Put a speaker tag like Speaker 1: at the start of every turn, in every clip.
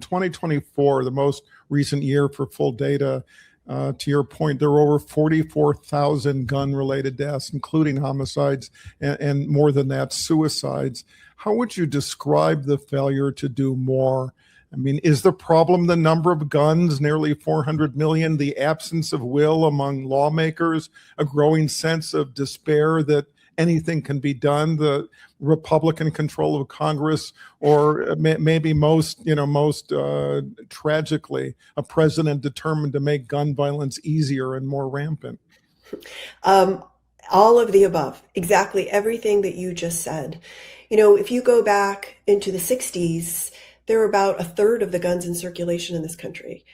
Speaker 1: 2024, the most recent year for full data, to your point, there were over 44,000 gun-related deaths, including homicides and more than that, suicides. How would you describe the failure to do more? I mean, is the problem the number of guns, nearly 400 million, the absence of will among lawmakers, a growing sense of despair that anything can be done, the Republican control of Congress, or maybe most tragically, a president determined to make gun violence easier and more rampant?
Speaker 2: All of the above, exactly everything that you just said. If you go back into the 60s, there were about a third of the guns in circulation in this country.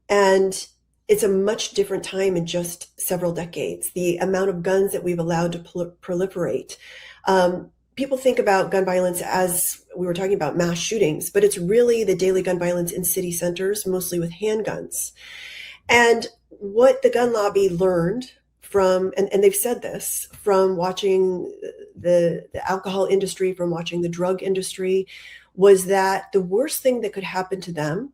Speaker 2: And it's a much different time in just several decades. The amount of guns that we've allowed to proliferate. People think about gun violence as we were talking about mass shootings, but it's really the daily gun violence in city centers, mostly with handguns. And what the gun lobby learned from, and they've said this, from watching the alcohol industry, from watching the drug industry, was that the worst thing that could happen to them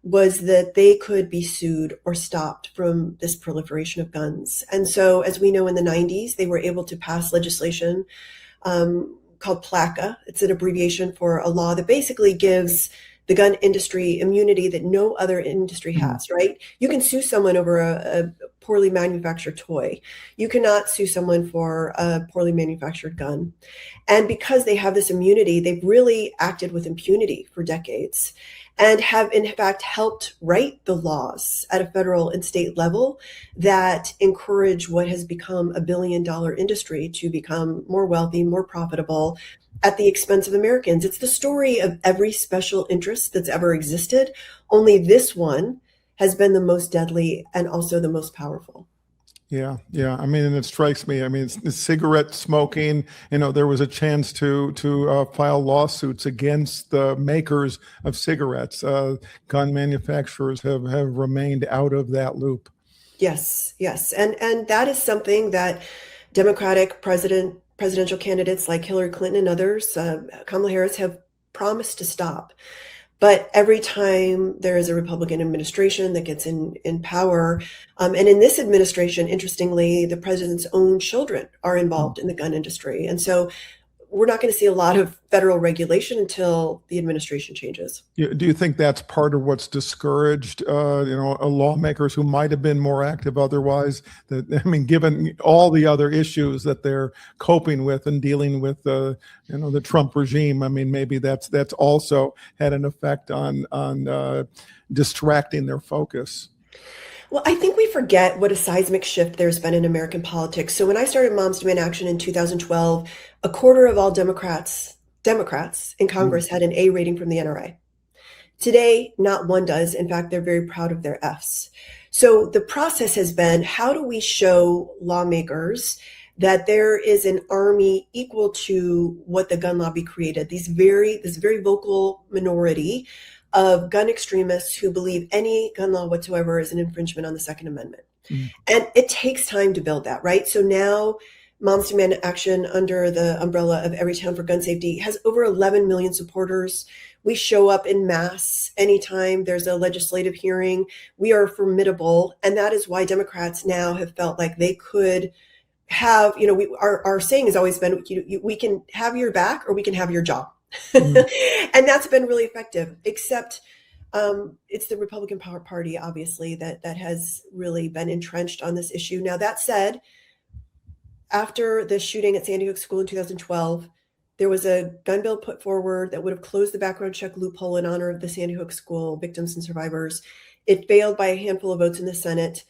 Speaker 2: was that they could be sued or stopped from this proliferation of guns. And so, as we know, in the 90s, they were able to pass legislation called PLACA. It's an abbreviation for a law that basically gives the gun industry immunity that no other industry has, right? You can sue someone over a poorly manufactured toy. You cannot sue someone for a poorly manufactured gun. And because they have this immunity, they've really acted with impunity for decades and have in fact helped write the laws at a federal and state level that encourage what has become a billion-dollar industry to become more wealthy, more profitable at the expense of Americans. It's the story of every special interest that's ever existed. Only this one has been the most deadly and also the most powerful.
Speaker 1: Yeah. I mean, and it strikes me. I mean, it's cigarette smoking. There was a chance to file lawsuits against the makers of cigarettes. Gun manufacturers have remained out of that loop.
Speaker 2: Yes, and that is something that Democratic presidential candidates like Hillary Clinton and others, Kamala Harris, have promised to stop. But every time there is a Republican administration that gets in power, and in this administration, interestingly, the president's own children are involved in the gun industry. And so we're not going to see a lot of federal regulation until the administration changes.
Speaker 1: Do you think that's part of what's discouraged, lawmakers who might have been more active otherwise? Given all the other issues that they're coping with and dealing with, the Trump regime. Maybe that's also had an effect on distracting their focus.
Speaker 2: Well, I think we forget what a seismic shift there's been in American politics. So when I started Moms Demand Action in 2012, a quarter of all Democrats in Congress had an A rating from the NRA. Today, not one does. In fact, they're very proud of their Fs. So the process has been, how do we show lawmakers that there is an army equal to what the gun lobby created? This very vocal minority of gun extremists who believe any gun law whatsoever is an infringement on the Second Amendment. And it takes time to build that, right? So now Moms Demand Action, under the umbrella of Everytown for Gun Safety, has over 11 million supporters. We show up in mass anytime there's a legislative hearing. We are formidable. And that is why Democrats now have felt like they could have, our saying has always been, we can have your back or we can have your job. And that's been really effective, except it's the Republican Party, obviously, that has really been entrenched on this issue. Now, that said, after the shooting at Sandy Hook School in 2012, there was a gun bill put forward that would have closed the background check loophole in honor of the Sandy Hook School victims and survivors. It failed by a handful of votes in the Senate,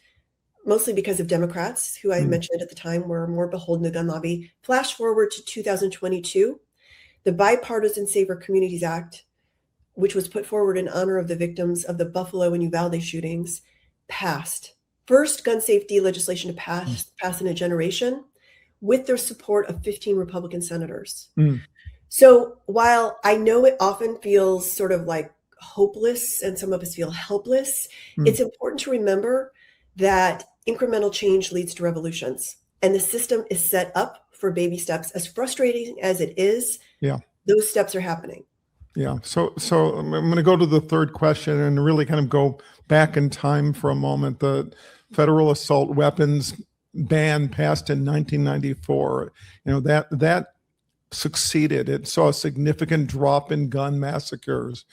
Speaker 2: mostly because of Democrats, who I mentioned at the time were more beholden to the gun lobby. Flash forward to 2022. The Bipartisan Safer Communities Act, which was put forward in honor of the victims of the Buffalo and Uvalde shootings, passed. First gun safety legislation to pass in a generation, with the support of 15 Republican senators. So while I know it often feels sort of like hopeless and some of us feel helpless, it's important to remember that incremental change leads to revolutions. And the system is set up for baby steps. As frustrating as it is, those steps are happening.
Speaker 1: Yeah. So I'm going to go to the third question and really kind of go back in time for a moment. The federal assault weapons ban passed in 1994. That succeeded. It saw a significant drop in gun massacres.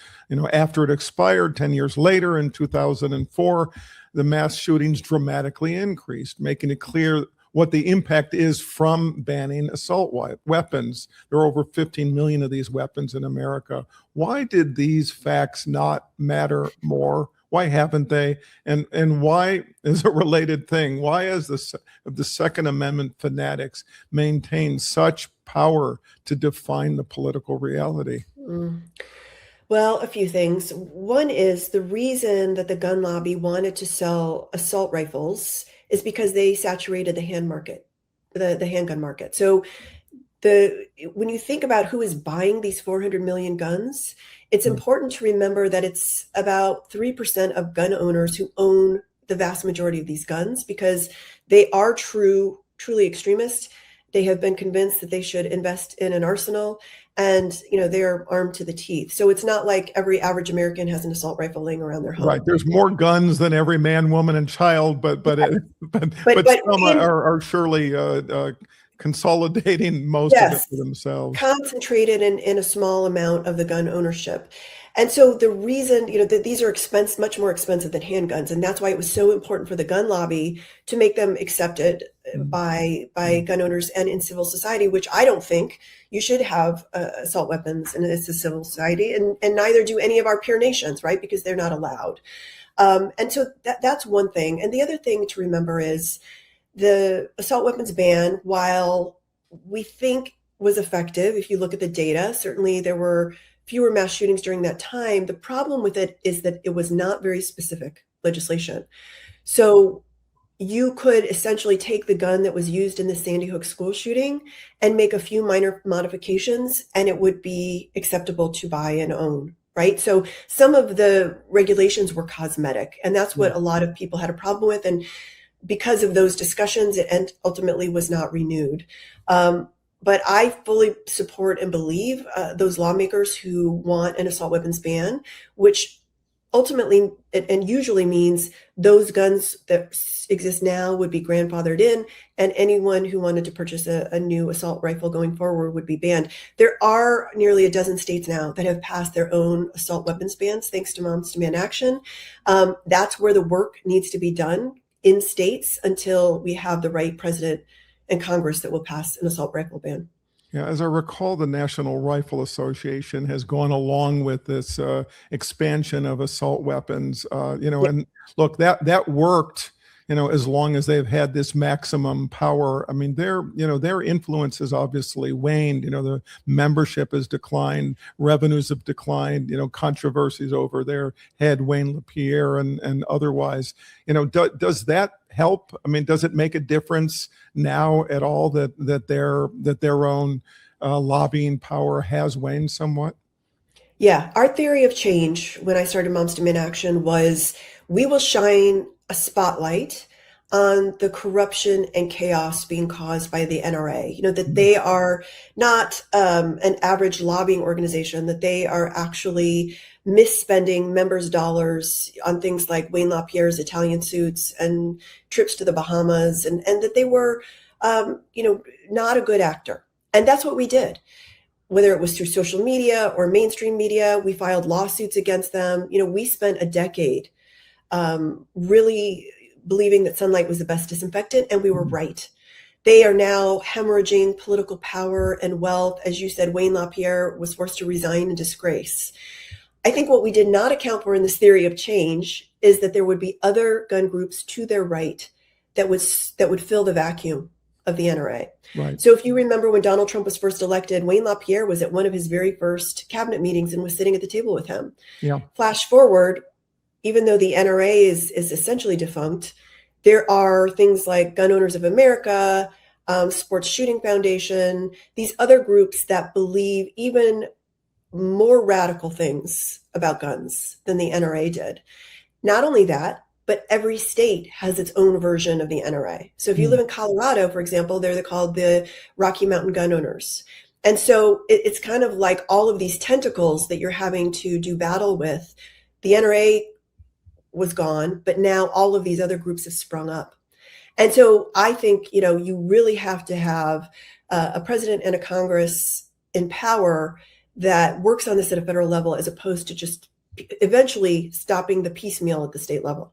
Speaker 1: After it expired 10 years later in 2004, the mass shootings dramatically increased, making it clear what the impact is from banning assault weapons. There are over 15 million of these weapons in America. Why did these facts not matter more? Why haven't they? And why is a related thing? Why has the Second Amendment fanatics maintained such power to define the political reality?
Speaker 2: Mm. Well, a few things. One is the reason that the gun lobby wanted to sell assault rifles is because they saturated the hand market, the handgun market. So when you think about who is buying these 400 million guns, it's important to remember that it's about 3% of gun owners who own the vast majority of these guns, because they are truly extremist. They have been convinced that they should invest in an arsenal, and they're armed to the teeth. So it's not like every average American has an assault rifle laying around their home.
Speaker 1: Right. There's more guns than every man, woman, and child, but some are surely consolidating most of it for themselves.
Speaker 2: Concentrated in a small amount of the gun ownership. And so the reason, that these are much more expensive than handguns. And that's why it was so important for the gun lobby to make them accepted by gun owners and in civil society, which I don't think you should have assault weapons in a civil society. And neither do any of our peer nations, right? Because they're not allowed. And so that's one thing. And the other thing to remember is the assault weapons ban, while we think was effective, if you look at the data, certainly there were fewer mass shootings during that time. The problem with it is that it was not very specific legislation. So you could essentially take the gun that was used in the Sandy Hook school shooting and make a few minor modifications, and it would be acceptable to buy and own, right? So some of the regulations were cosmetic, and that's what a lot of people had a problem with. And because of those discussions, it ultimately was not renewed. But I fully support and believe those lawmakers who want an assault weapons ban, which ultimately and usually means those guns that exist now would be grandfathered in, and anyone who wanted to purchase a new assault rifle going forward would be banned. There are nearly a dozen states now that have passed their own assault weapons bans, thanks to Moms Demand Action. That's where the work needs to be done in states until we have the right president and Congress that will pass an assault rifle ban.
Speaker 1: Yeah, as I recall, the National Rifle Association has gone along with this expansion of assault weapons. And look, that worked. As long as they've had this maximum power. I mean, their influence has obviously waned. The membership has declined, revenues have declined. Controversies over their head, Wayne LaPierre, and otherwise. Does that help? I mean, does it make a difference now at all that their own lobbying power has waned somewhat?
Speaker 2: Yeah, our theory of change when I started Moms Demand Action was we will shine a spotlight on the corruption and chaos being caused by the NRA. That they are not an average lobbying organization, that they are actually misspending members' dollars on things like Wayne LaPierre's Italian suits and trips to the Bahamas, and that they were, not a good actor. And that's what we did. Whether it was through social media or mainstream media, we filed lawsuits against them. We spent a decade really believing that sunlight was the best disinfectant, and we were right. They are now hemorrhaging political power and wealth. As you said, Wayne LaPierre was forced to resign in disgrace. I think what we did not account for in this theory of change is that there would be other gun groups to their right that would fill the vacuum of the NRA.
Speaker 1: Right.
Speaker 2: So if you remember when Donald Trump was first elected, Wayne LaPierre was at one of his very first cabinet meetings and was sitting at the table with him.
Speaker 1: Yeah.
Speaker 2: Flash forward, even though the NRA is essentially defunct, there are things like Gun Owners of America, Sports Shooting Foundation, these other groups that believe even more radical things about guns than the NRA did. Not only that, but every state has its own version of the NRA. So if you live in Colorado, for example, they're called the Rocky Mountain Gun Owners. And so it's kind of like all of these tentacles that you're having to do battle with. The NRA was gone, but now all of these other groups have sprung up. And so I think, you really have to have a president and a Congress in power that works on this at a federal level, as opposed to just eventually stopping the piecemeal at the state level.